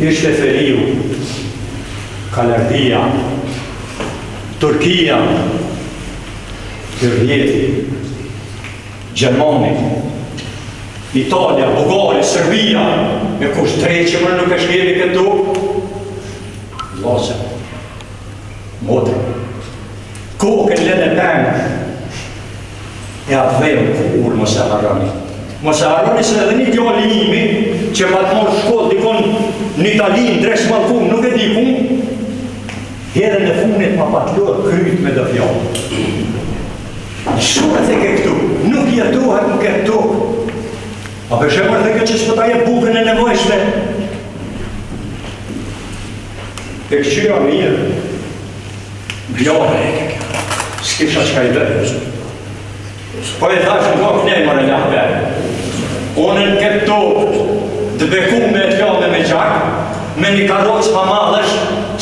ishte Feriu, Kalardia, Turkia, Kërvjeti, Gjermani, Italia, Bulgaria, Serbia, me kush treqë mërë nuk e shkjeli këtu, Lose, Modrë, kokën lene pengë, e atë vejmë kur mos e harroni. Mos e harroni se edhe një djali imi që ma të morë shkollë dikon në Italinë, dresh malkum, nuk e di kun, herën e funit ma patlur kryt me dë fjallë. Shumë e ke këtu, nuk jetohet nuk e këtu. A për shemër dhe këtë që s'pëta je bukën e nevojshme. E këshyra mirë, bjore, s'kisha qka i dhe. Po e thashë në kokë nej mërë ljahve. Onën këtë tokë të beku me të ljahve me gjak, me një karocë pa madhësh,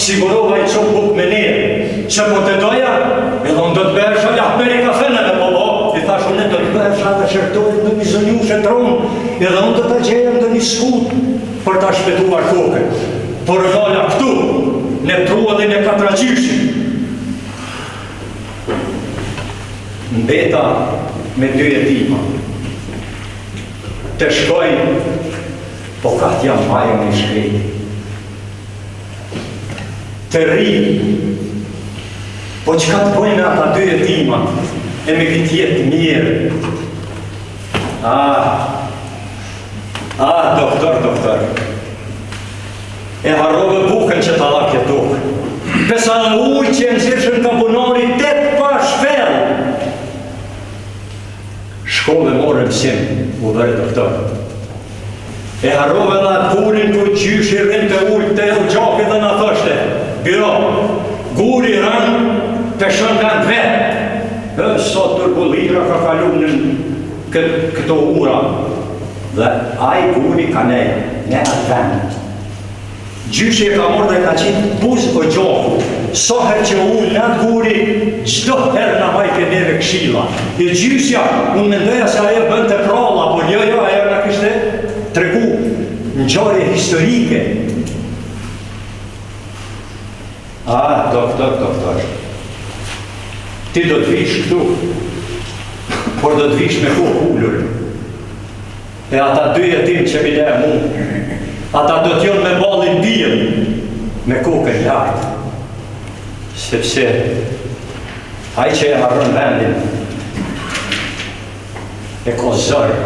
sigurova i qokë bukë me njerë. Që po të doja, edhe unë do të bersha ljahberi kafene me bobo. I thashë unë do të bersha dhe shërtojnë në një zënju shëtronë, edhe unë do të gjejem dhe një skut për ta shpetuar kokën. Por e doja këtu, në trua dhe në katragjyshi. Mbeta me dy jetima. Të shkoj, po ka t'ja majë në shkreti. Të ri, po që ka të bojnë ata dy jetima, e me këtë jetë mirë. Doktor. E harrove bukën që t'a lakje tokë. Pesa në ujë që e nëzirëshën ka bunori 8 pa shpel. Shkove morë mësim, u dheri doktor. E harrove dhe atë gurin kër gjyshi rrinë të ujtë të u gjaki dhe në thështe. Biro, guri rënë, peshën nga në vetë. Sot turbulira ka kalu në këto ura. Dhe aj guri ka ne atë vendë. Gjyshi e ka morë dhe ka qitë buzë o gjoku. Soher që unë në atë guri, gjdo herë në hajke neve kshila. E gjyshja, unë mendoja se aje bënd të pralla, por jo, aje nga kështë tregu në gjore historike. Doktor. Ti do të vish këtu, por do të vish me kohë ullur. E ata dy jetim që bile e mu, ata do t'jon me balin bjën, me kokën lartë. Sepse, aj që e harron vendin, e ko zërë,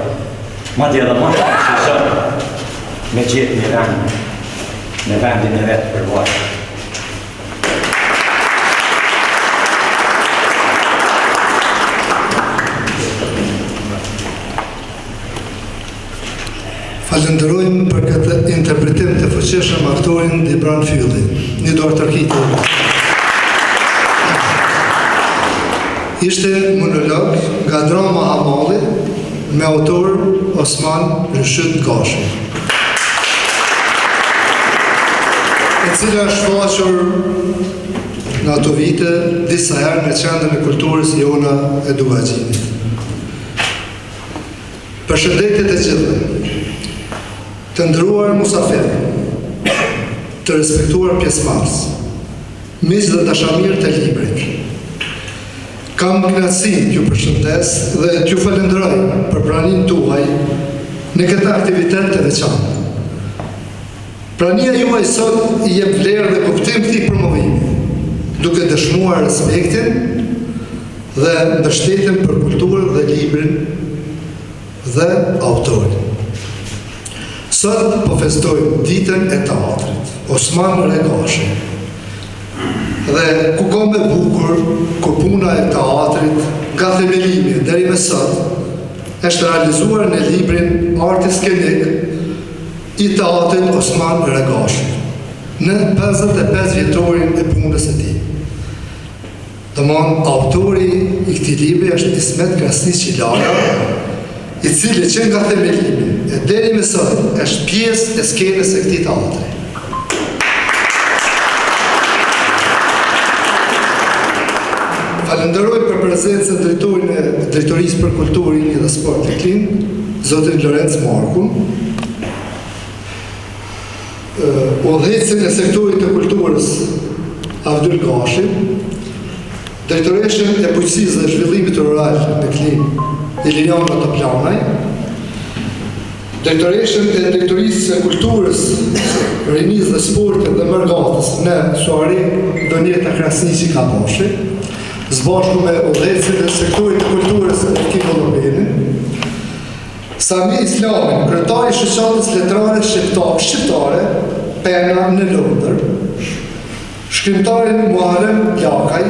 ma dhe dhe ma shumë që zërë, me gjithë një vend, në vendin e vetë për vajtë. Falenderojmë për këtë interpretim të fuqishëm aktorin Dibran Fylli. Një dorë tërkiti. Ishte monolog nga drama Hamalli me autor Osman Rëshyt Gashi, e cila është faqur në ato vite disa herë në Qendrën e Kulturës Jona Eduagjinit. Përshëndetje të gjithëve. Të ndëruar musafir, të respektuar pjesëmarrës, miq dhe dashamirë të librit. Kam kënaqësi t'ju përshëndes dhe t'ju falenderoj për praninë tuaj në këtë aktivitet të veçantë. Prania juaj sot i jep vlerë dhe kuptim këtij promovimi, duke dëshmuar respektin dhe mbështetjen për kulturën dhe librin dhe autorin. Sot po festojmë ditën e teatrit, Osman Regashi. Dhe ku ka me bukur, ku puna e teatrit, nga themelimi deri me sot, është realizuar në librin Arti Skenik i teatrit Osman Regashi, në 55 vjetorin e punës e tij. Domthon, autori i këtij libri është Ismet Krasniq Qilara, i cili që nga themelimi e deri me sot është pjesë e skenës e këtij teatri. Falenderoj për prezencën drejtorin e Drejtorisë për Kulturën dhe Sportin Klin, zotin Lorenz Markun. udhëhecin e sektorit të kulturës Avdyl Gashi, drejtoreshën e bujqësisë dhe zhvillimit rural në Klim Iliriana Toplanaj, drejtoreshën e drejtorisë e kulturës, rinisë dhe sportit dhe mërgatës në Suari Donjeta Krasniqi Kaposhi, zbashku me udhëhecin e sektorit të kulturës e Kim Volobenin, Sami Islamin, kryetari i shoqatës letrare shqiptare, Pena në Londër, shkrimtarin Muharrem Lakaj,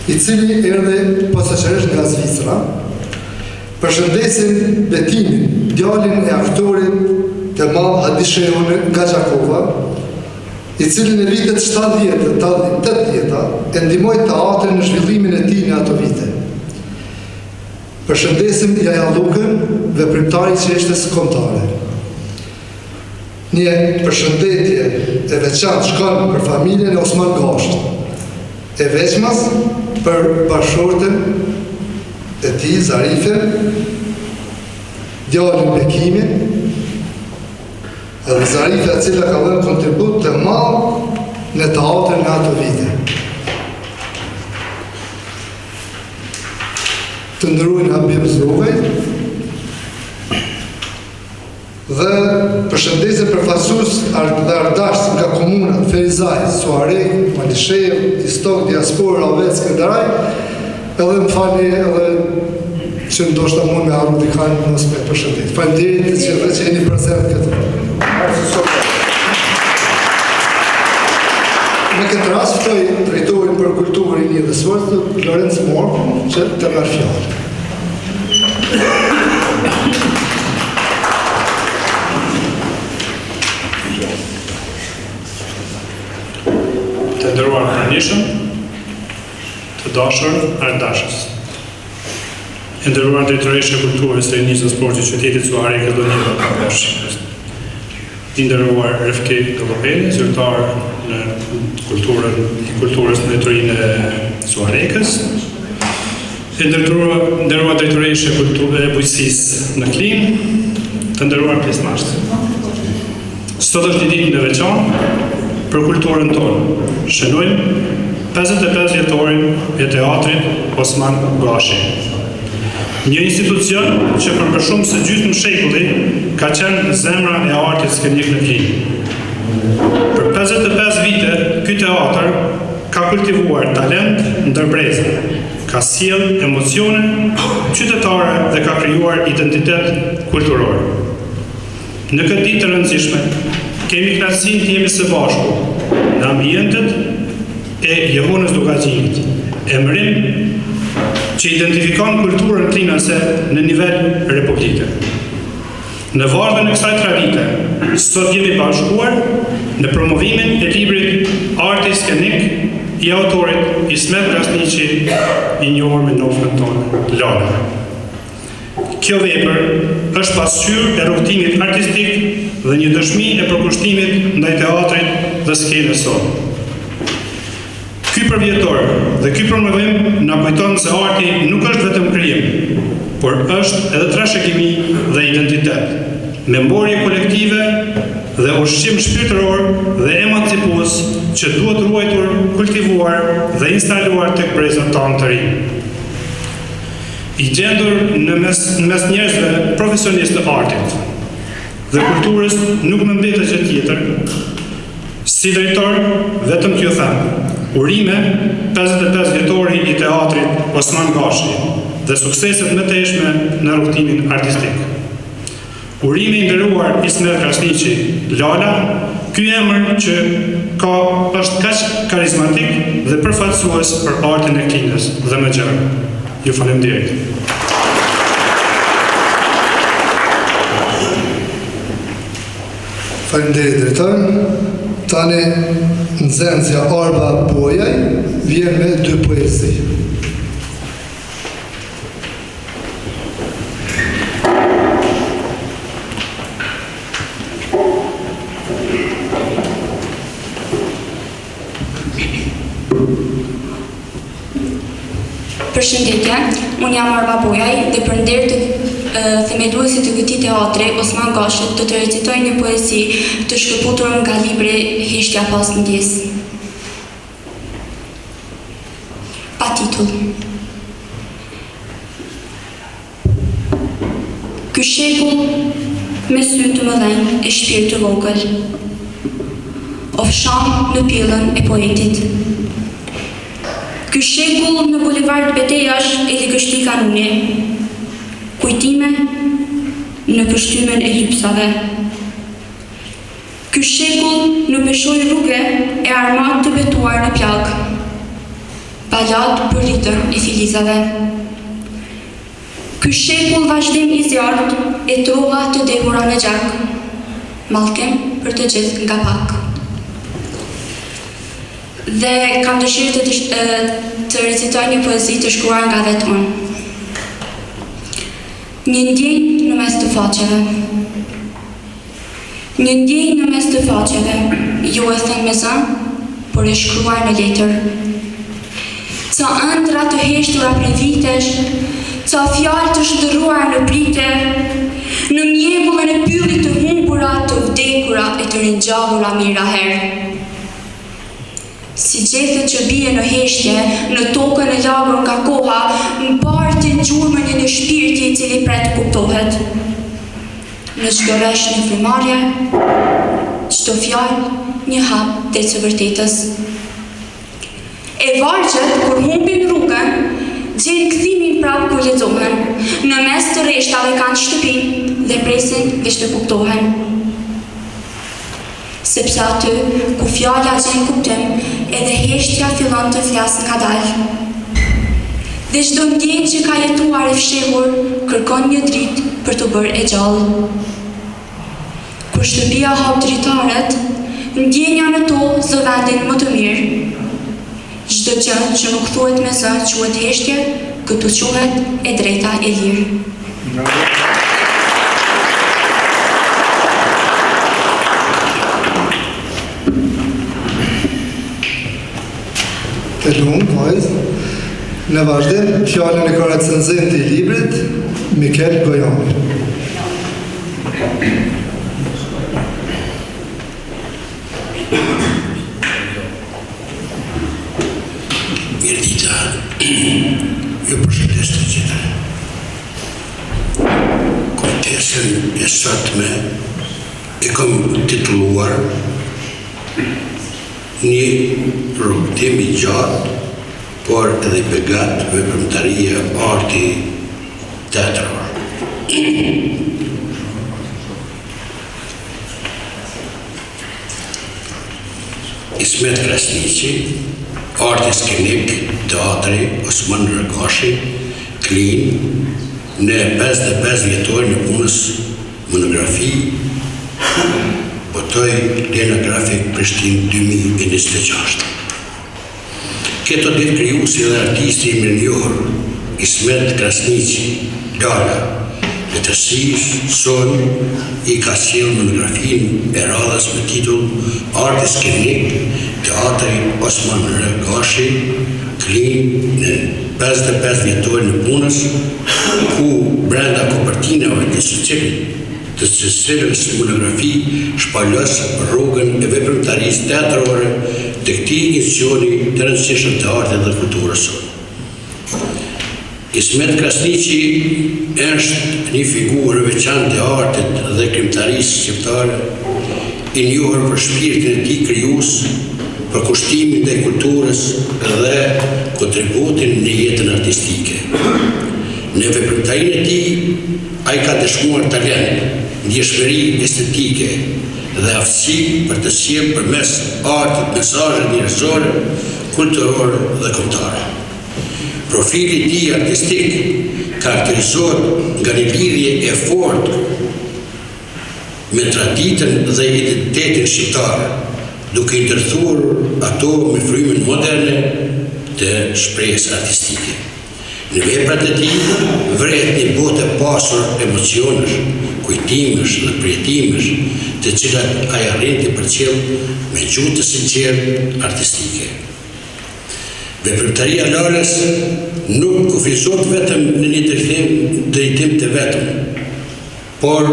i cili erdhi posaçërisht nga Zvicra, përshëndesin Betimin, djalin e aktorit të madh Hadishehun nga Gjakova, i cili në vitet 70-80 e ndihmoi teatrin në zhvillimin e tij në ato vite. Përshëndesim Jaja Lukën, veprimtari i qeshtës kombëtare. Një përshëndetje e veçantë shkon për familjen e Osman Gashit, e veçmas për bashkëshorten e tij Zarifen, djalin Bekimin, edhe Zarife e cila ka dhënë kontribut të madh në teatrin në ato vite. Të nderuar Habib Zovej dhe përshëndetje përfaqësues dhe ardhës nga komunat Ferizaj, Suarek, Malishev, Istok, Diaspora, Ovec, Skënderaj, edhe më falni edhe që ndoshta mund me harru dikani nëse me përshëndet. Faleminderit që jeni prezent këtu. Në këtë rast ftoj drejtorin për kulturën dhe sportin, Lorenz Mor, që të marrë fjalën. Të nderuar pranishëm, të dashur ardashës. E nderuar drejtoreshe e kulturës së rinisë dhe sportit qytetit Suari Donjeta Kaposhi. I nderuar Refki Gallopeni, zyrtar në kulturës në drejtorinë e Suarekës. E nderuar drejtoreshe e bujqësisë në Klim, të nderuar pjesëmarrësit. Sot është një ditë në veçantë për kulturën tonë. Shënojmë 55 vjetorin e teatrit Osman Gashi. Një institucion që për shumë se gjysmë shekulli ka qenë zemra e artit skenik në Klim. Për 55 vite, ky teatr ka kultivuar talent ndërbreze, ka sjell emocione qytetare dhe ka krijuar identitet kulturor. Në këtë ditë të rëndësishme, kemi kënaqësinë të jemi së bashku në ambientet e Jehonës Dugaxhinit, emrim që identifikon kulturën klinase në nivel republike. Në vargën e kësaj tradite, sot jemi bashkuar në promovimin e librit Arti Skenik i autorit Ismet Krasniqi, i njohur me nofën tonë, Lala. Kjo vepër është pasqyrë e rrugtimit artistik dhe një dëshmi e përkushtimit ndaj teatrit dhe skenës sot. Ky përvjetor dhe ky promovim na kujton se arti nuk është vetëm krijim, por është edhe trashëgimi dhe identitet, memorje kolektive dhe ushqim shpirtëror dhe emancipues që duhet ruajtur, kultivuar dhe instaluar tek brezat tanë të rinj. I gjendur në mes njerëzve profesionistë të artit dhe kulturës nuk më mbetet gjë tjetër. Si drejtor, vetëm t'ju them, urime 55 vjetori i teatrit Osman Gashi dhe sukseset më teshme në rrugtimin artistik. Urime i nderuar Ismet Krasniqi, Lala, ky emër që është kaq karizmatik dhe përfaqësues për artin e Klinës dhe më gjërë. Ju faleminderit. Faleminderit drejtor. Tani nxënësja Arba Bojaj vjen me 2 poezi. Përshëndetje, unë jam Arba Bojaj dhe për nder të themeluesi të këtij teatri, Osman Gashi, do të recitojë një poezi të shkëputur nga libri Hishtja pas ndjes. Pa titull. Ky shekull me sy të mëdhenj e shpirt të vogël, ofsham në pjellën e poetit. Ky shekull në bulevard Betejash e Ligështi Kanuni, kujtime në pështymen e lypsave. Ky shekull në peshoj rrugë e armat të betuar në plak, balat për ritër e filizave. Ky shekull vazhdim i zjarrt e trova të dehura në gjak, mallkem për të gjithë nga pak. Dhe kam dëshirë të recitoj një poezi të shkruar nga vetë unë. Një ndjenjë në mes të faqeve. Një ndjenjë në mes të faqeve, ju e thënë me zënë, por e shkruar në letër. Ca ëndra të heshtura prej vitesh, ca fjalë të shtërruar në prite, në mjegullën e pyllit të humbura, të vdekura e të ringjallura mira herë. Si gjethet që bie në heshtje, në tokën e lagur nga koha, në partin gjurmën e një shpirti I cili pret kuptohet. Në çdo resh një frymarrje, çdo fjalë një hap të së vërtetës. E vargjet, kur humbin rrugën, gjenë kthimin prapë kur lexohen, në mes të rreshtave kanë shtëpi dhe presin veç të kuptohen. Sepse aty, ku fjala gjenë kuptim, edhe heshtja fillon të flasë ngadalë. Dhe çdo ndjenjë që ka jetuar e fshehur, kërkon një dritë për të bërë e gjallë. Kur shtëpia hap dritaret, ndjenja në to zë vendin më të mirë. Çdo gjë që nuk thuhet me zë quhet heshtje, këtu quhet e drejta e lirë. Të lumë, vajzë. Në vazhdim, fjallën e ka recenzent I librit, Mikel Gojani. Mirdita, ju përshëndes të gjitha. Kontesën e sotme e kam titulluar një rrugtim I gjatë, por edhe begat veprimtaria arti teatror. Ismet Krasniqi, arti skenik, teatri, Osman Gashi, Klin, në 55 vjetor në punës monografi, botoj Lena Grafik Prishtinë 2026. Këto ditë krijuesi dhe artisti I mirënjohur, Ismet Krasniqi, Lala, letërsisht, son I ka sjellë monografinë e radhës me titull Arti skenik, teatri Osman Gashi, Klin në 55 vjetor në punës, ku brenda kopertinave të cilës monografi shpalos rrugën e veprimtarisë teatrore të këtij institucioni të rëndësishëm të artit dhe kulturës sonë. Ismet Krasniqi është një figurë veçantë e artit dhe krimtarisë shqiptare, I njohur për shpirtin e tij krijues, për kushtimin ndaj kulturës dhe kontributin në jetën artistike. Në veprimtarinë e tij, ai ka dëshmuar talent, ndjeshmëri estetike dhe aftësi për të sjellë përmes artit mesazhe njerëzore, kulturore dhe kombëtare. Profili I tij artistik karakterizohet nga një lidhje e fortë me traditën dhe identitetin shqiptar, duke I ndërthuar ato me frymën moderne të shprehjes artistike. Në veprat e tij vret një botë e pasur emocionesh, kujtimesh dhe përjetimesh, të cilat ai arrin të përcjell me gjuhë të sinqertë artistike. Veprimtaria Lalës nuk kufizot vetëm në një drejtim të vetëm, por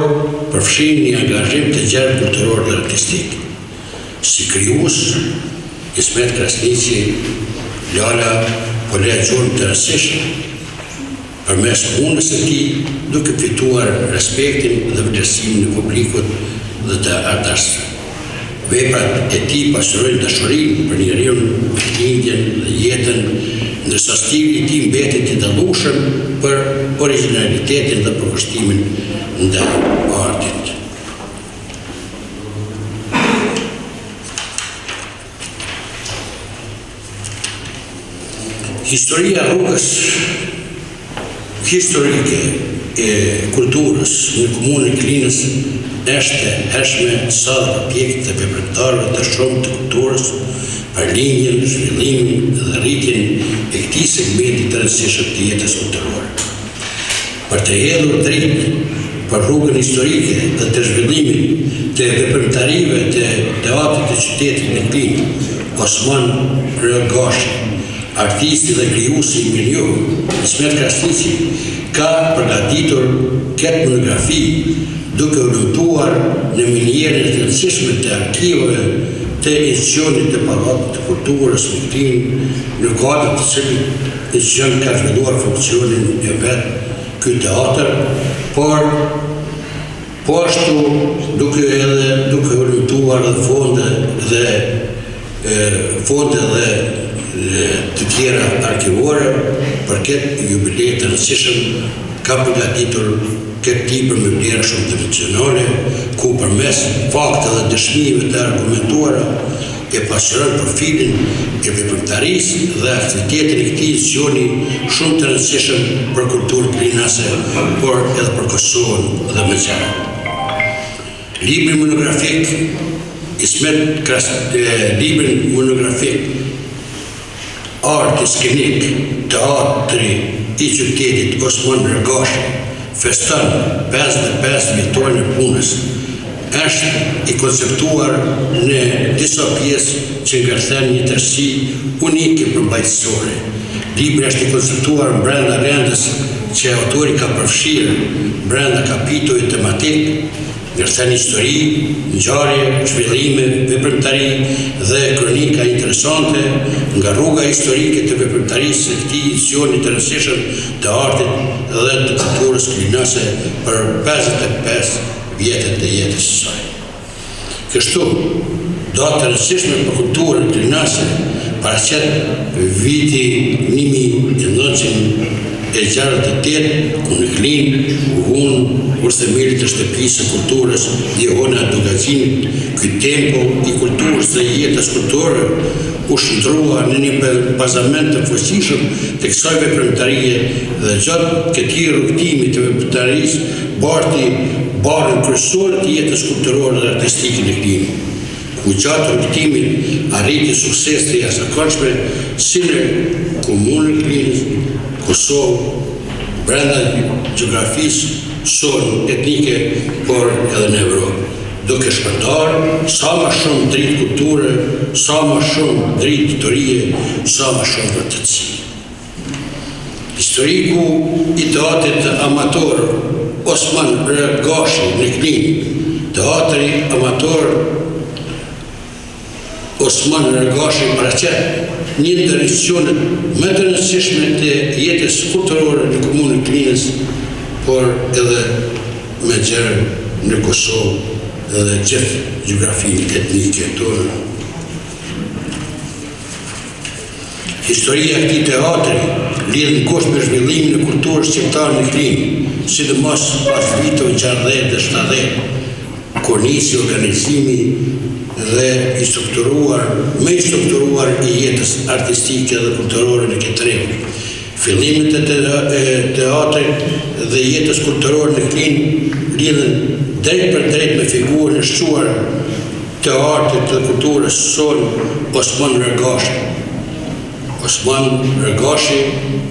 përfshin një angazhim të gjerë kulturor dhe artistik. Si krijues, Ismet Krasniqi, Lala po le gjurmë të rëndësishme përmes punës së tij, duke fituar respektin dhe vlerësimin e publikut dhe të artistëve. Veprat e tij pasurojnë dashurinë për njeriu, lindjen dhe jetën, ndërsa stili i tij mbetet i dallueshëm për origjinalitetin dhe përkushtimin ndaj artit. Historia rrugës historike e kulturës në komunën e Klinës është hershme sa dhe objekt të veprimtarëve të shumë të kulturës për linjën, zhvillimin dhe rritjen e këtij segmenti të rëndësishëm të jetës kulturore. Për të hedhur dritë për rrugën historike dhe të zhvillimit të veprimtarive të teatrit të qytetit në Klinë, Osman Rëgashi, artisti dhe krijuesi i mirënjohur, Ismet Krasniqi, ka përgatitur këtë monografi duke u lumtuar në mënyrën e rëndësishme të arkiveve të institucionit të Pallatit të Kulturës në Klinë, në kuadër të cilit institucion ka zhvilluar funksionin e vet ky teatër, por po ashtu duke u lumtuar dhe fonde dhe të tjera arkivore për këtë jubilej të rëndësishëm ka përgatitur këtë tipër me vlera shumë tradicionale, ku përmes fakte dhe dëshmive të argumentuara e pasqyron profilin e veprimtarisë dhe aktivitetin e këtij institucioni shumë të rëndësishëm për kulturën klinase, por edhe për Kosovën dhe Maqedoninë. Libri monografik librin monografik Arti skenik, teatri i qytetit Osman Rëgashi, feston 55 vjetorin e punës, është i konceptuar në disa pjesë që ngërthen një tërësi unike përmbajtësore. Libri është i konceptuar brenda rendës që autori ka përfshirë brenda kapitujve tematik, ngërthen histori, ngjarje, zhvillime, veprimtari dhe kronika interesante nga rruga historike të veprimtarisë së këtij institucioni të rëndësishëm të artit dhe të kulturës klinase për 55 vjetët e jetës së saj. Kështu, datë të rëndësishme për kulturën klinase paraqet viti 1968, ku në Klinë u vun themelit të shtëpisë së kulturës Jehona Dugacinit. Ky tempull i kulturës dhe jetës kulturore u shndrua në një bazament të fuqishëm të kësaj veprimtarie dhe gjatë këtij rrugtimi të veprimtarisë barti barën kryesore të jetës kulturore dhe artistike në Klinë, ku gjatë rrugtimit arriti sukses të jashtëzakonshme si në komunën e Klinës, Kosovë, brenda gjeografisë sonë etnike, por edhe në Evropë, duke shpërndar sa më shumë dritë kulture, sa më shumë dritë historie, sa më shumë vërtetësi. Historiku i teatrit amator Osman Rëgashi në Klinë, teatri amator Osman Rëgashi paraqet një ndër institucionet më të rëndësishme të jetës kulturore në komunën e Klinës, por edhe me gjerë në Kosovë dhe gjithë gjeografinë etnike tonë. Historia e këtij teatri lidhet në kusht me zhvillimin e kulturës shqiptare në Klinë, sidomos pas viteve 60 dhe 70, kur nisi organizimi dhe i strukturuar i jetës artistike dhe kulturore në këtë rregull. Fillimet e teatrit dhe jetës kulturore në Klinë lidhen drejt për drejt me figurën e shquar të artit dhe kulturës son Osman Rëgashi. Osman Rëgashi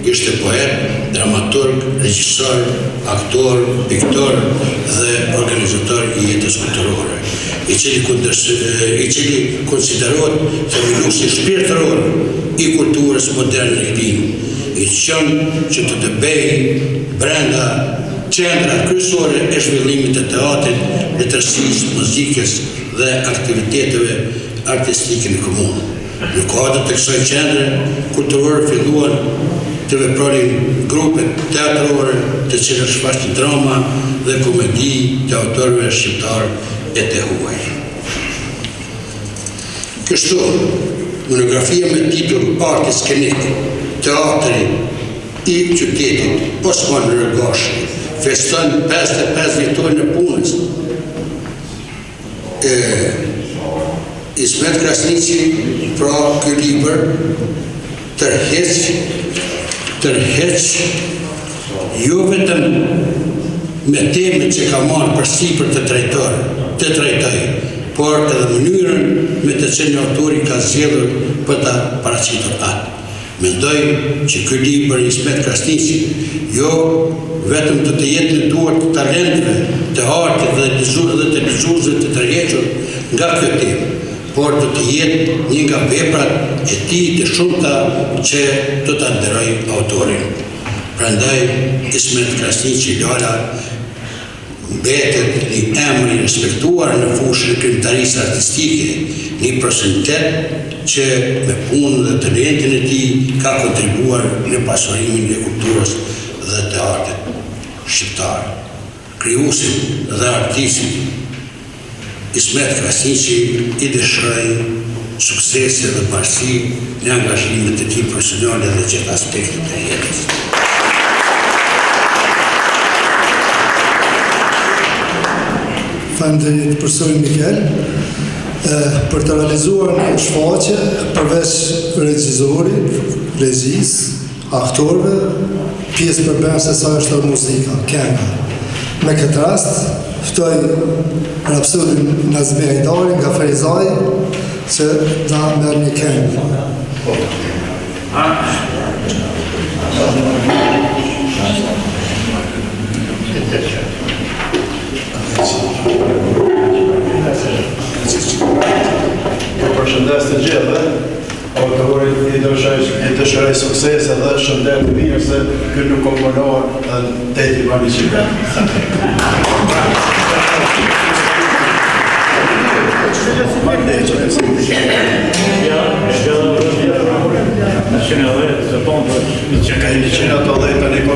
ishte poet, dramaturg, regjisor, aktor, piktor dhe organizator I jetës kulturore, I cili konsiderohet themeluesi shpirtëror I kulturës moderne line, I qenë që të bëjë brenda qendra kryesore e zhvillimit të teatrit, letërsisë, muzikës dhe aktiviteteve artistike në komunë. Në kuadër të kësaj qendre kulturore filluan të vepronin grupe teatrore të cilat shfaqnin drama dhe komedi të autorëve shqiptar e të huaj. Kështu, monografia me titull Arti skenik, teatri I qytetit Osman Rëgashi feston 55 vjetorin e punës. Ismet Krasniqi, pra ky libër tërheq jo vetëm me temet që ka marrë përsipër të trajtoj, por edhe mënyrën me të cilën autori ka zgjedhur për ta paraqitur atë. Mendoj që ky libër I Ismet Krasniqi jo vetëm do të jetë në duart të talentëve, të artit dhe të lexuesve të tërhequr nga kjo temë, por do të jetë një nga veprat e tij të shumta që do ta nderoj autorin. Prandaj Ismet Krasniqi Lala mbetet një emër I respektuar në fushën e krimtarisë artistike, një personalitet që me punën dhe talentin e tij ka kontribuar në pasurimin e kulturës dhe të artit shqiptar. Krijuesin dhe artistin Ismet Krasniqi I dëshiroj suksese dhe bashkësi në angazhimet e tij personale dhe gjithë aspektet e jetës. Faleminderit përsëri Mikel. Për të realizuar një shfaqje, përveç regjisorit, regjisë, aktorëve, pjesë përbërëse e saj është muzika, kënga. Me këtë rast, ftoj rapsodin Nazmi Hajdari nga Ferizaj që da merr një këngë. Përshëndes të gjithë, autorit I dëshiroj suksese dhe shëndet të mirë se ky nuk komponohet dhe teti bani qika. Ka I 180 tani po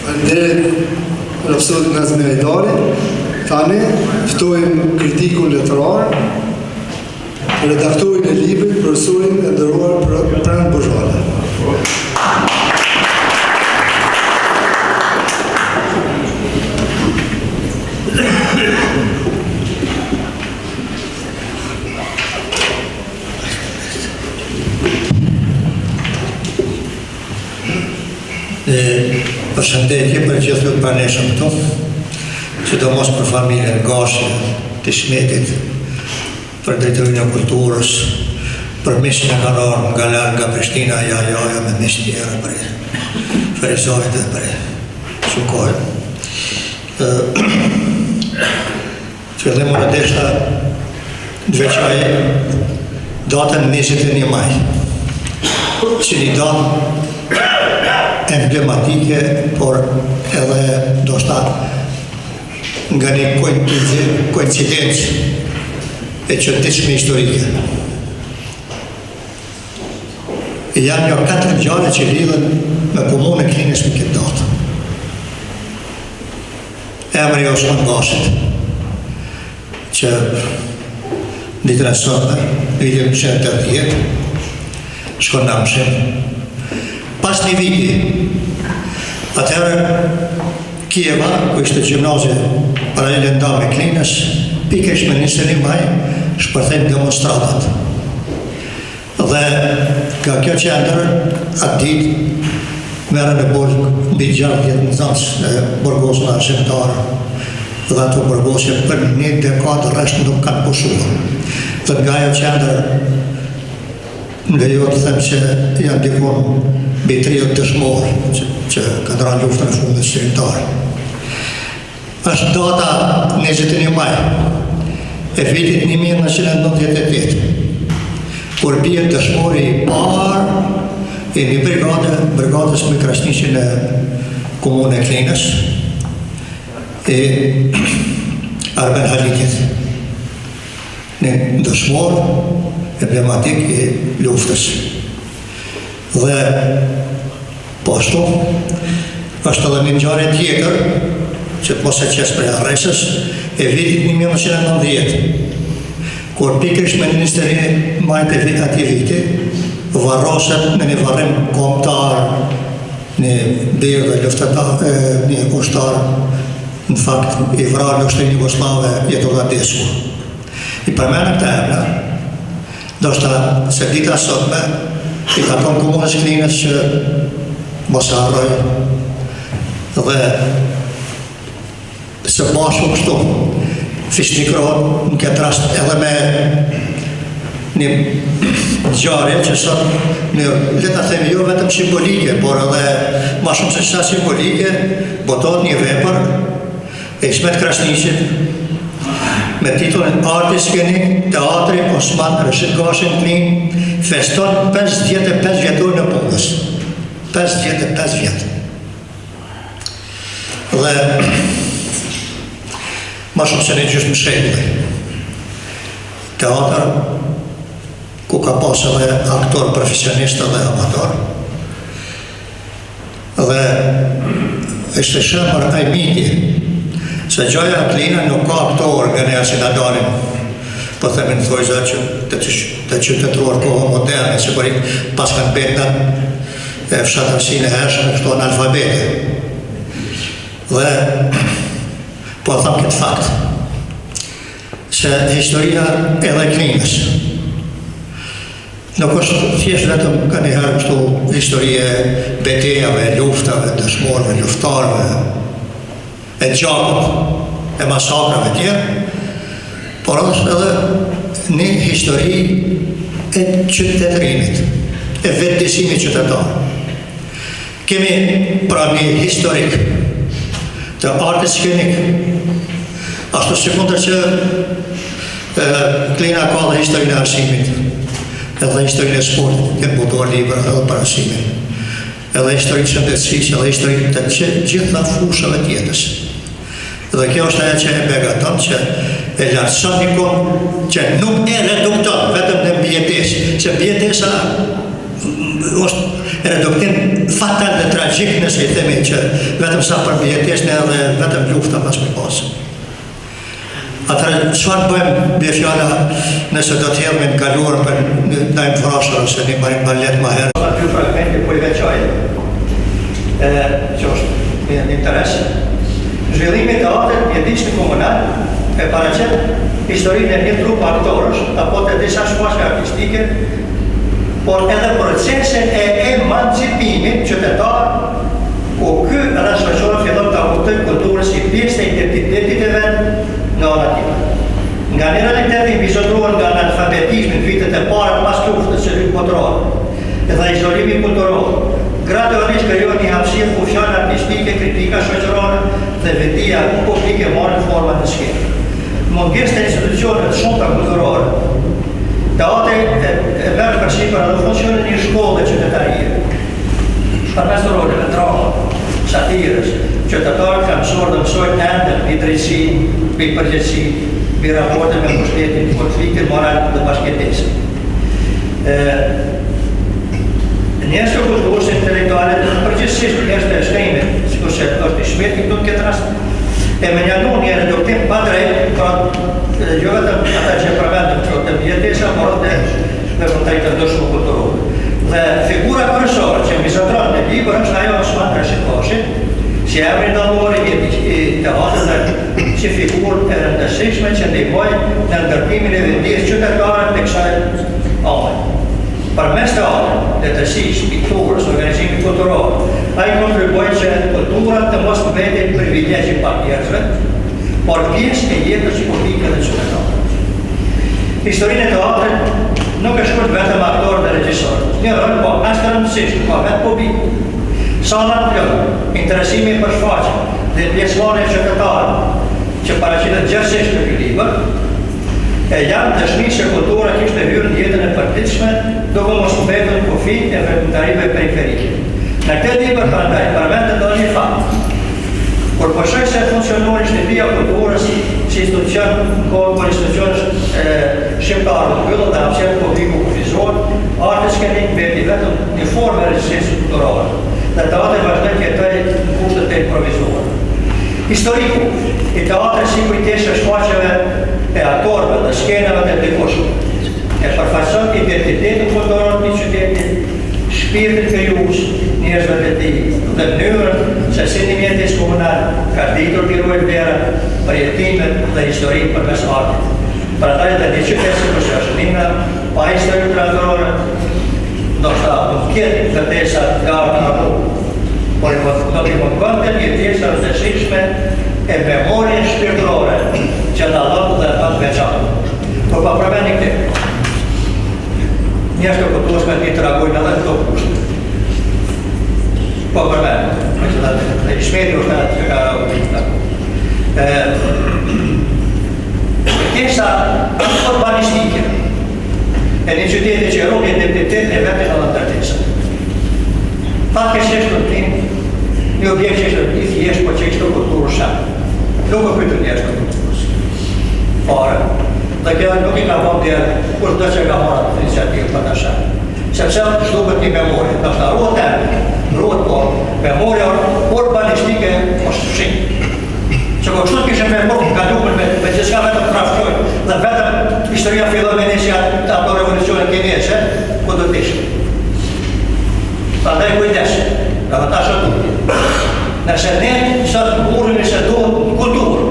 Faleminderit profesorit Nazmi Hajdari. Tani ftojmë kritikun letërar, redaktorin e librit, profesorin e nderuar Prand Bozhala. Përshëndetje për gjithë të praneshëm këtu, sidomos për familjen Gashi të Shmetit, për drejtorinë e kulturës, për mishin e kanë ardhur nga larg nga Prishtina, jaja me mish tjerë për Ferizojt dhe për Shukoj. Fillim unë desha të veçoj datën 21 maj, që një datë emblematike, por edhe do shta nga një koincidencë e qëndishme historike. Janë një 4 ngjarje që lidhen me komunën e Klinës me këtë datë. Emri Osman Gashit, që ditën e sotme, vitin 1980, shkon në Amshim. Pas një viti, atëherë Kieva, ku ishte gjimnazje paralele nda me Klinës, pikesh me 21 maj, shpërthejnë demonstratat. Dhe nga kjo qendër, atë ditë, merën e borgë, mbi 60 nxënës e borgosëve shqiptarë, dhe ato borgosje për një dekadë rresht nuk kanë pushuar. Dhe nga jo qendër, më lejo të them që janë dikon mbi 30 dëshmorë që kanë rënë luftën e fundit shqiptare. Është data 21 maj e vitit 1998, kur bie dëshmori i parë e një brigadës me krasniqin e komunën e Klinës, e Arben Halitit, një dëshmor emblematik i luftës. Dhe po ashtu, është edhe një ngjarje tjetër, që të mos e qes prej arresës, e vitit 1990, kur pikërisht me 21 maj të atij viti, varroset në një varrim kombëtar, një birë dhe luftetar, një ushtar, në fakt i vrarë në ushtrin Jugoslave, Jetullah Desku. I përmenë këta emra, do shta se dita sotme, i takon komunës Klinës që mos e harroj, dhe së bashku kështu fishnikrohet në këtë rast edhe me një ngjarje që sot le ta themi jo vetëm simbolike, por edhe ma shumë se sa simbolike, botohet një vepër e Ismet Krasniqit me titullin Arti Skenik, Teatri Osman Rashid Gashin Klin, feston 55 vjetorin e punës. 55 vjetë. Dhe ma shumë se një gjysmë shekull. Teatr ku ka pas edhe aktor profesionist dhe amator. Dhe ishte shemër ai miti se gjoja Klina nuk ka aktor nga ne si na dalim, po themin thojza që të qytetruar kohë moderne, sigurisht pas kanë betan e fshatërsinë e hershme këto analfabete. Dhe po tham këtë fakt se historia edhe Klinës nuk është thjesht vetëm ka njëherë kështu historie betejave, luftave, dëshmorëve, luftarëve, e gjakut, e masakrave tjerë, por është edhe një histori e qytetërimit, e vetëdijsimit qytetar. Kemi pra një historik të artit skenik, ashtu si kundër që Klina ka dhe historinë e arsimit, edhe historinë e sportit, kemë botuar libra edhe për arsimin, edhe historinë shëndetësisë, edhe historinë të gjitha fushave tjetës. Dhe kjo është ajo që e begaton që e lartëson nikon që nuk e redukton vetëm në mbijetes, se mbijetesa është reduktim fatal dhe tragjik nëse i themi që vetëm sa për mbijetes në edhe vetëm lufta pas me pasë. Atëherë, çfarë bëjmë me fjala nëse do të jemi në kaluar për në infrashër ose një balet më herë? Aty fragmente po i veçoj, që është një interes. Zhvillimi të atër mjedisni komunal e paraqet historinë e një trup aktorësh apo të disa shfaqje artistike, por edhe procesin e emancipimit qytetar, ku ky rrashëqor fillon të kuptojë kulturën si pjesë të identitetit e vet në anën tjetër. Nga një realitet i bizotruar nga analfabetizmi në vitet e para pas luftës së dytë botërore dhe izolimi kulturor, gradualisht krijohet një hapësirë ku fjalë artistike, kritika shoqërore dhe vetia publike marrin forma të skemës. Mungesë të institucioneve të shumta kulturore. Teatri e merr përsipër edhe funksionin e një shkolle qytetarie. Përmes roleve, drama, satirës, qytetarët kanë mësuar dhe mësojnë ende mbi drejtësinë, mbi përgjegjësinë, mbi raportet me pushtetin, konfliktin moral dhe bashkëtesë. Njerëzit e kulturës intelektuale, përgjithsisht njerëzit e shkrimit, sikur se është i shmeti këtu në këtë rast, e menjanu një reduktim pa drejt, pra jo vetëm ata që përmendëm këto të mbijetesa, por edhe me drejtë ndryshme kulturore. Dhe figura kryesore që mizotron në libër është ajo Osman Rashikoshi, si emri ndallor i teatrit dhe si figurë e rëndësishme që ndihmoi në ndërtimin e vendisë qytetare të kësaj ane. Përmes teatrit, letërsisë, pikturës, organizimit kulturor, ai kontribuoi që kultura të mos mbetet privilegj i pak njerëzve, por pjesë e jetës politike dhe qytetare. Historinë e teatrit nuk është shkurt vetëm aktor dhe regjisor. Një rol po as të rëndësishëm, po vetë publiku. Sallat plot, interesimi për shfaqje dhe pjesëmarrja qytetare që paraqitet gjithsesi në ky libër, e janë dëshmi se kultura kishte hyrë në jetën e përditshme, duke mos mbetur në kufi e veprimtarive periferike. Në këtë libër prandaj përmendet edhe një fakt. Kur po shoh se funksionon shtëpia e kulturës si institucion, kur institucionet shqiptare mbyllën dhe hapësira publiku kufizohet, arti skenik veti vetëm një formë e regjisë kulturore. Dhe teatri vazhdon të jetojë në kushte të improvizuara. Historiku i teatrit si kujtesë shfaqjeve e aktorëve dhe skenave të dikushme. E përfaqëson identitetin kulturor të qytetit, shpirtin krijues njerëzve të tij dhe mënyrën se si një mjedis komunal ka ditur të ruajë vlerat, përjetimet dhe historinë përmes artit. Prandaj edhe një qytet si Shashnina, pa histori traditore, ndoshta nuk ketë kërkesa nga arti, por do të konte një pjesë e rëndësishme e memorien shpirtërore që na dha dhe pas veçantë. Por pa përmendur këtë. Njerëzit e kulturës kanë të reagojnë edhe këto kushte. Po përmendur. Dhe shmeti është atë që ka kërkesa urbanistike e një qyteti që ruaj identitetin e vetë në ndërtesa. Fatkeqësisht në tim, një objekt që është i thjesht, po që ishte kulturë shanë. Nuk e pyetën njerëz të kulturës. Fare. Dhe kjo nuk i ka vënë deri kur do që ka marrë iniciativë për ta shanë. Sepse duhet një memorie, ndoshta ruhet po, memoria urbanistike është fshinj. Që po kështu kishte me bërë kaluar me gjithçka vetëm traftojnë dhe vetëm historia fillon me nisja të ato revolucionit kineze, ku do të ishte. Prandaj kujdes, ka ta shoku. Nëse ne sot burrim se duhet kulturë,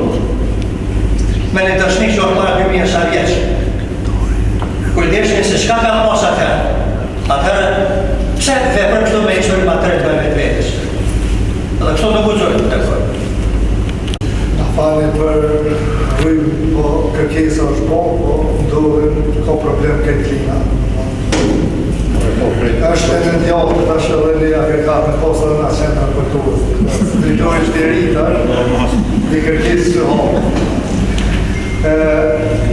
me një dëshmi që para 2000 sa vjeç. Kujdesni se çka ka pas atëherë, pse veprojmë këto me histori materiale me vetvetes. Edhe kështu nuk guxojmë të kërkojmë. Fali për rrim, po kërkesa është po ndodhen, ka problem këtë klina. Është e në djallë të tash edhe një agregat në posër në centra kulturës. Drejtori është i rritar, një kërkesë të hapë.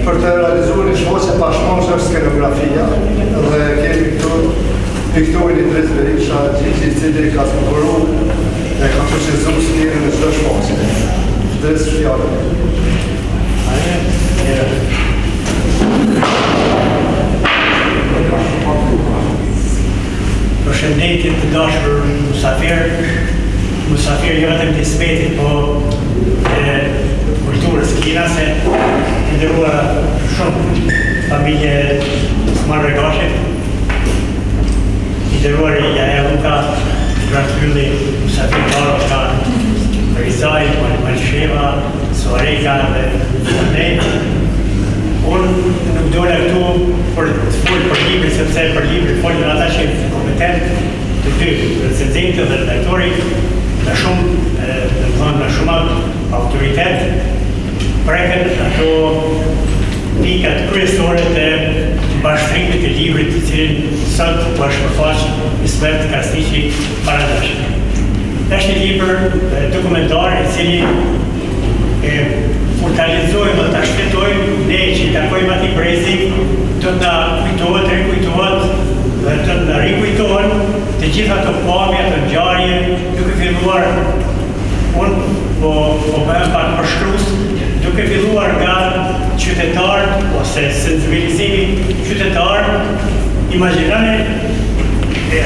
Për të realizuar një shfaqje pashmonë është skenografia dhe kemi këtu piktorin i Dres Berisha, i cili ka sponsoruar e ka fuqizuar skenën e çdo shfaqje. Dres fjallë. jo vetëm të smetit, po kulturës kina, se ndërruar shumë familje smarë regashit, ndërruar i Jaja Luka, Gratylli, Musafir Karo, ka Rizaj, Malsheva, Soareka dhe Zanet. Unë nuk dole këtu për të folë për libri, sepse për libri folë në ata që kompetent të dy, recenzentë dhe redaktori, në shumë autoritet, preken ato pikat kryesore të bashkëtrimit të librit të cilin sot po është përfaq Ismet Krasniqi Paradash. Është një libër dokumentar i cili kur ta lexojmë dhe ta shpjetojmë, ne që i takojmë atij brezik, do të na kujtohet, rikujtohet dhe do të na rikujtohen të gjitha ato pamje, ato ngjarje, duke filluar unë po bëhem pak përshkrues, duke filluar nga qytetarët ose sensibilizimi qytetar, imagjinoni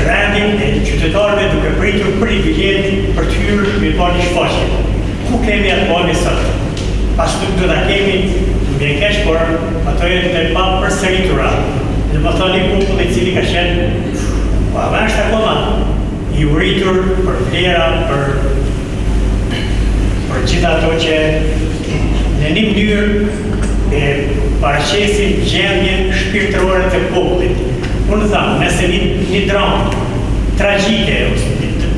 rendin e qytetarëve duke pritur për i bilet për të hyrë me pa një shfaqje. Ku kemi atë pamje sot? Pas nuk do ta kemi, më keq, por ato janë të pa përsëritura. Dhe më thoni popull i cili ka qenë është akoma i uritur për vlera, për gjitha ato që në një mënyrë paraqesin gjendjen shpirtërore të popullit. Unë thamë, nëse një dramë tragjike,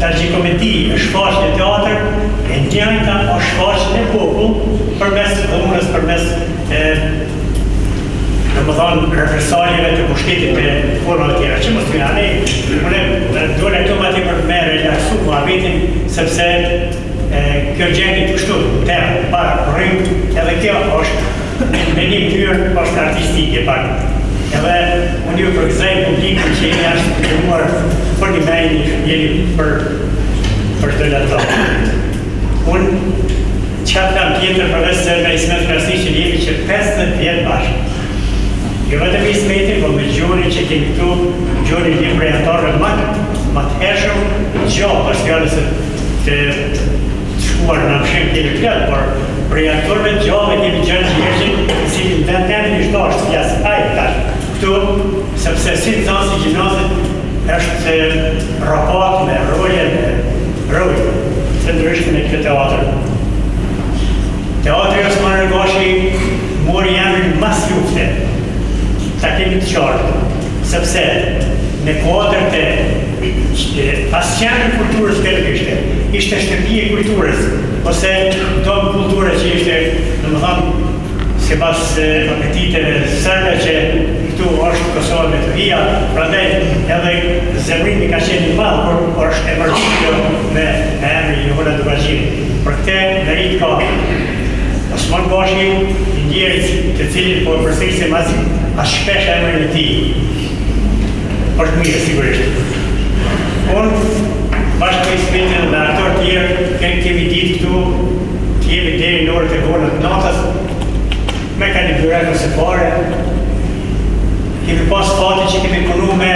tragikomedi e shfaqje në teatr, e njëjta o shfaqje në popull përmes dhunës, përmes represaljeve të pushtetit me forma të tjera. Që mos të ne, unë dole këto ma ti për me relaksu muhabetin, sepse kjo gjendje të kështu, temë, parë, rrimë, edhe kjo është me një mënyrë është artistike pak. Edhe unë ju përgëzaj publikun që jeni ashtë të këmuar për një mejnë jeni për të lëto. Unë qatë kam tjetër përves se me Ismet Krasniqi jemi që 50 vjetë bashkë. Jo vetëm Ismetin, po me Gjoni që kemi këtu, Gjoni një prejatorëve më të hershëm, gjatë, është fjallës të shkuar në mëshim kemi fletë, por prejatorëve gjatë kemi gjënë Gjergjin, si në vendendin ishtë ashtë fjasë, ajë tash. Këtu, sepse si të zanë si gjinazit është rapat me roje, me roje, të ndryshme në këtë teatr. Teatri Osman Rëgashi mori emrin mas lufte, ta kemi të qartë, sepse në kuadrët e asqenë kulturës të ishte, ishte shtëpi e kulturës, ose domë kulturë që ishte, në më thamë, si pas apetiteve sërbe që këtu është Kosovë me të vija, prandaj edhe zemrimi ka qenë një malë, por është emërgjit me emri Johola Dubajgjiri. Për këte në rritë ka Osman Gashi, i njerit të cilin po përsërisim as shpesh emrin e tij. Është mirë sigurisht. Unë bashkë me Ismetin dhe aktor tjerë kemi ditë këtu, kemi deri në orët e vonë të natës, me ka një byrek ose pare, kemi pas fati që kemi punu me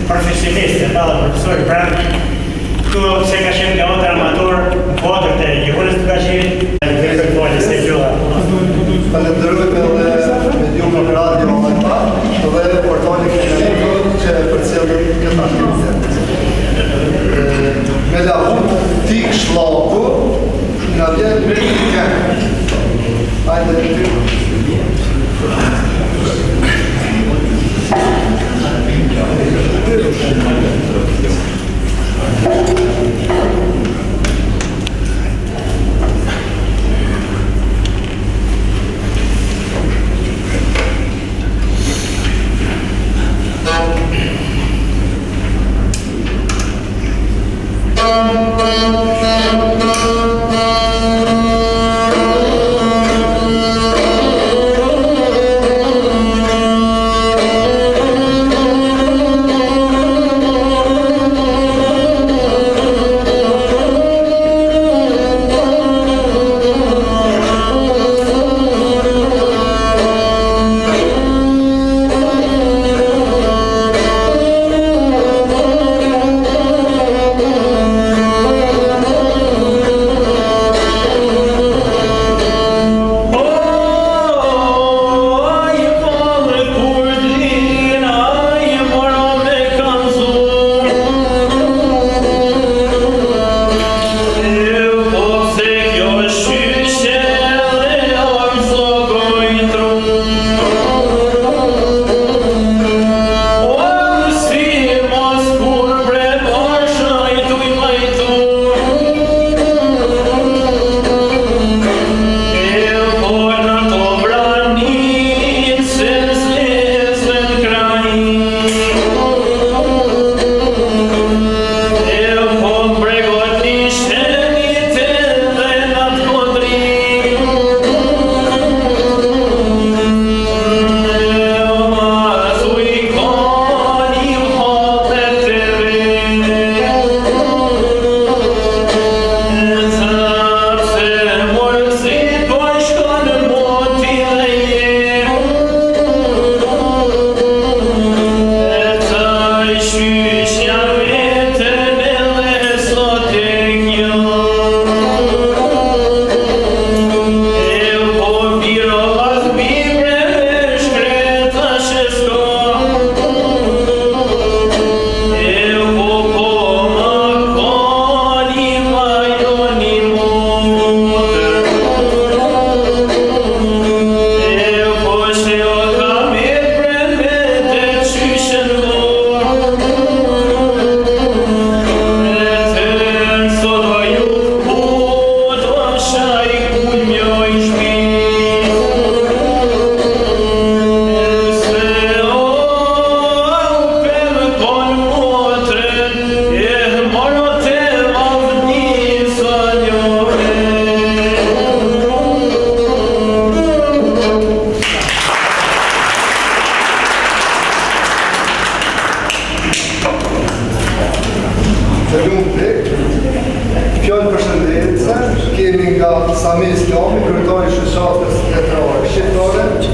profesionistë, dhe profesori Brand, këtu se ka qenë teatr amator në kuadrët e Joholës Dubajgjirit, dhe për falës e gjoha. Falenderojme edhe medium në radio dhe portali Kinaliku që përcjellin këtë aktivitet. Me lavut tik shlaku nga vjen me kënë. Hajde të ty.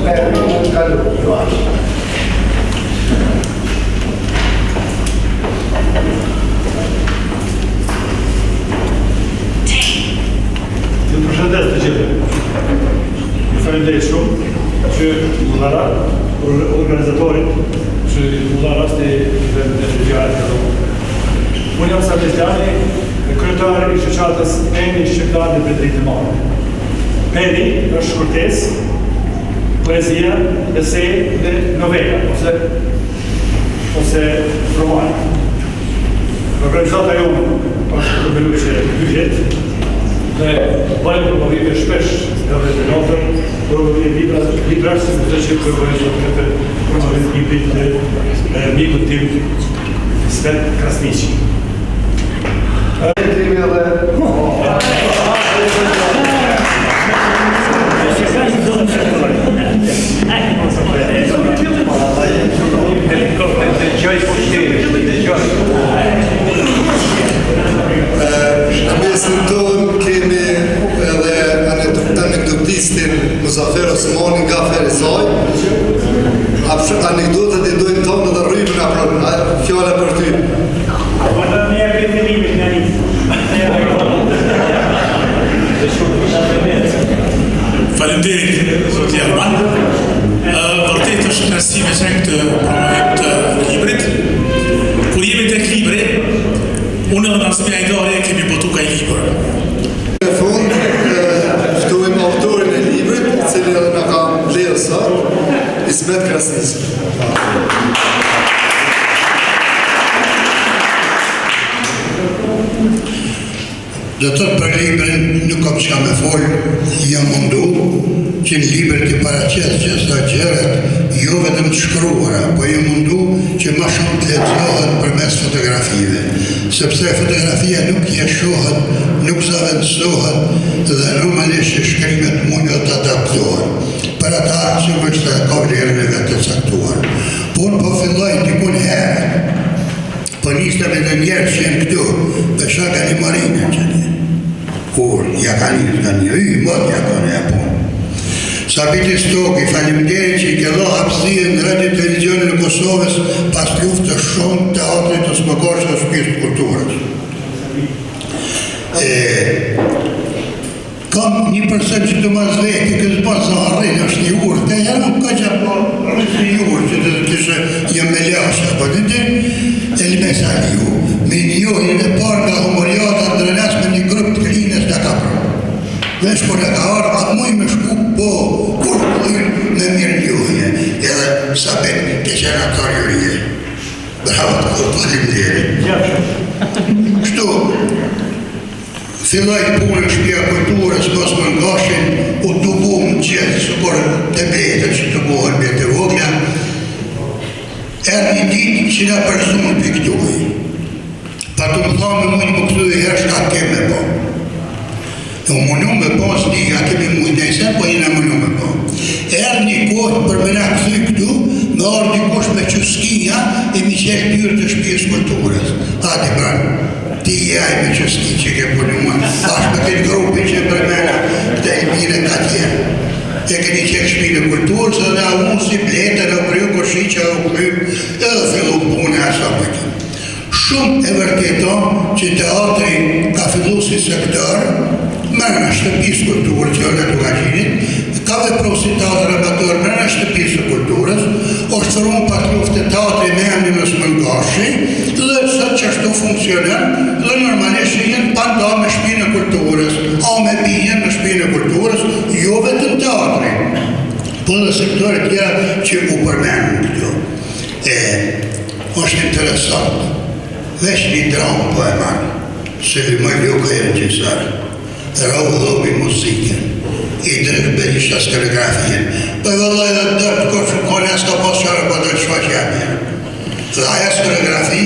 Permanent kalu. Ju përshëndes të gjithë. Ju faleminderit shumë që udhëra organizatorit që udhëra sti fjalë këtu. Unë jam Sabestani, kryetari i shoqatës Peni Shqiptar në Drejtë të Madhe. Peni është shkurtesë, poezia, esej dhe novela ose roman. Organizata jonë është përbeluqe 2 vjet. Dhe bëjmë promovime shpesh nga vetë notër, promovime libra si të që përvojnë këtë promovime librit të mikut tim Svet Krasniqi. Mesin tonë kemi edhe anekdotistin Muzafer Osmani nga Ferizaj. Anekdotat i dojnë tonë dhe rrujmë nga fjale për ty. Faleminderit, Zoti Arman. Vërtet është kënaqësi me qenë këtë promovim të librit. Kur jemi tek libri, unë dhe Nasmia Ajdari kemi botu ka libër. Në fund, ftojmë autorin e librit, i cili edhe na ka mbledhur sot, Svet Krasniqi. Do të thotë për librin nuk kam çka me fol, jam mundu që në libër të paraqes gjitha gjërat, jo vetëm të shkruara, po jam mundu që ma shumë të lexohet përmes fotografive, sepse fotografia nuk jeshohet, nuk zavendësohet dhe normalisht që shkrimet mund të adaptohen. Për ata që vështë të ka vlerën e vetë të caktuar. Po unë po filloj dikun herë, po nista me dhe njerë që jenë këtu, pesha ka një marinë që një. Kur, ja ka një, mod ja ka një punë. Sabiti Stoki, faleminderit që i kello hapësirë në Radio Televizionin e Kosovës pas luftë të shumë teatrit të Smokosht të Shtëpisë të Kulturës. Kam 1% që të mazveti, këtë pas në arrejnë është një urë, të janë nuk ka që po është një urë që të kështë jam me lasha, po të të Elmesali ju, me njohin e parë nga humoriata ndërënas me një grupë të klinës të kapërë. Vesh kur e ka arë, atë muj me shku, po, kur pëllin me mirë njohje, edhe sabet ke qenë atar jurije. Bravo të këtë faleminderit. Kështu, filloj punë në Shtëpia Kulturës, mos më ngashin, u të bumë gjithë, së kur të bletët që të buhen bete vogla, erë një ditë që nga përzumë për këtuj. Pa të më thamë më një më këtu e herë shka keme po. Në mënu me po, së një nga kemi mujdejsen, po jena mënu me po. Erë një kohë për me nga këthuj këtu, me orë një kosh me qëskinja e mi qelë pyrë të Shtëpisë Kulturës. Ati pranë. Ti jaj me qëski që ke punuar, ashtë me këtë grupi që për mena këta i mire ka tjerë. E këni qekë Shtëpinë e Kulturës, edhe a unë si blete në kryu kërshi që u kryp, edhe fillu pune asa për ti. Shumë e vërteton që teatri ka fillu si sektor, mërë në Shtëpisë Kulturës që në Tukaqinit, ka vepru si teatr amator mërë në Shtëpisë Kulturës, është thëruar pas luftë teatri me emrin në Smëngashi, dhe sot që ashtu funksionon, dhe normalisht jenë panta me Shtëpinë e Kulturës, a me bijen në Shtëpinë e Kulturës, jo vetëm teatri, po dhe sektorit tjera që u përmenën këtu. Është interesant, veç një dramë po e marë, se li më ljuka e regjisarë, Raudhobi muzikën, i drejtë Berisha skoreografien, për vëllaj dhe dërtë kërë kone as ka posërë për dhe shfa që jam jenë. Dhe aja skoreografi,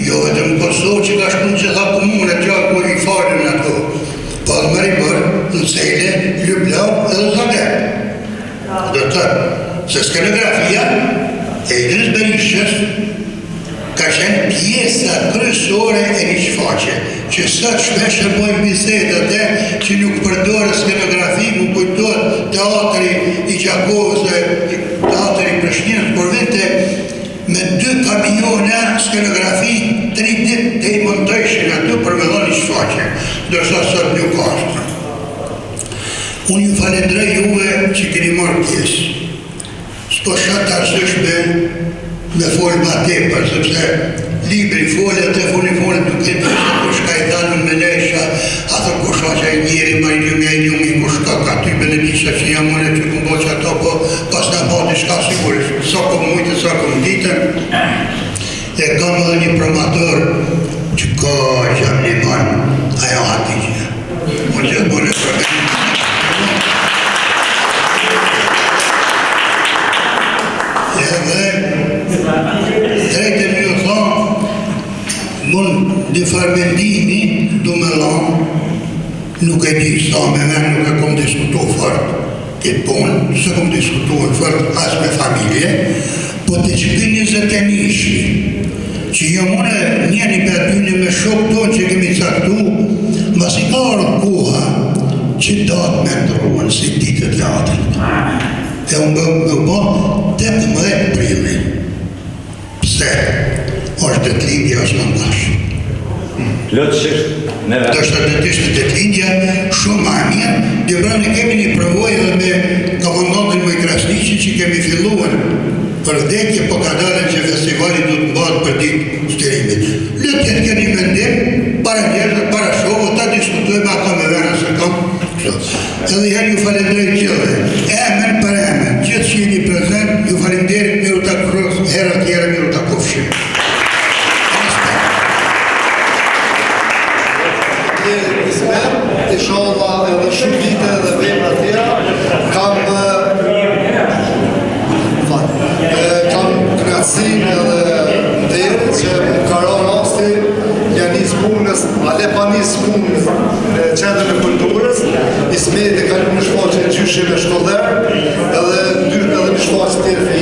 jo vetëm Kosovë që ka shkun që tha komune gjatë kur i farën në ato, po dhe Maribor, në Cejle, Ljubljana edhe Zagreb. Dhe tërë, se skoreografia e i drejtë Berishës ka qenë pjesa kryesore e një shfaqe, që sot shpesh e bojnë bisedat që nuk përdore skenografi, nuk kujtohet teatri i që Gjakovës e teatri i Prishtinës, por vinte me 2 kamione skenografi 3 ditë të i montojshin aty për me dhoni shfaqje, ndërsa sot nuk ashtë. Unë ju falendrej juve që keni marrë pjesë. S'po shatë arsysh me folë ma tepër, sepse libri folë, telefoni duke të që kush ka i dhanën me nesha, atë kush a që i njeri, ma i njumi, kush ka ty benedisa që jam mëne që këmbo që ato, po pas në bati shka sigurisht, sa kom mujtë, sa kom ditën, e kam edhe një promator që ka gjam një banë, ajo ati që, më gjithë mëne përgjë. Drejtën ju thonë, mund dhe farmendimi du me lanë, nuk e di sa me men, nuk e kom diskutu fort këtë punë, se kom diskutu fort as me familje, po të që për 21 ishi, që jo mune njeni për atyni me shok tonë që kemi caktu, mas i ka orë koha që datë me ndruën si ditët latën. E unë bëbë 18 primi. Pse? është të lindja është më ndashë. Plotësisht. Do është të ishte të lindja shumë ma mirë. Djebrani kemi një përvoj edhe me komandantin më i Krasniqi që kemi filluar për vdekje, po ka dalën që festivali du të bëhet për ditë shtirimit. Letë jetë keni mendim, para njerëzë, para shohë, ta diskutojme ato me vera se kam. Edhe herë ju falendrej gjithë, emen për emen, gjithë që jeni prezent, ju falenderit miru ta kërës, herë tjera miru ta kofshim. Inshallah edhe shumë vite dhe vejmë atjera, kam knatësin edhe ndërë që ka ra rasti janis punës, ale pa nis punës qendrën e kulturës, Ismeti ka një shfaqe gjyshe me shkoller, edhe një shfaqe tjerë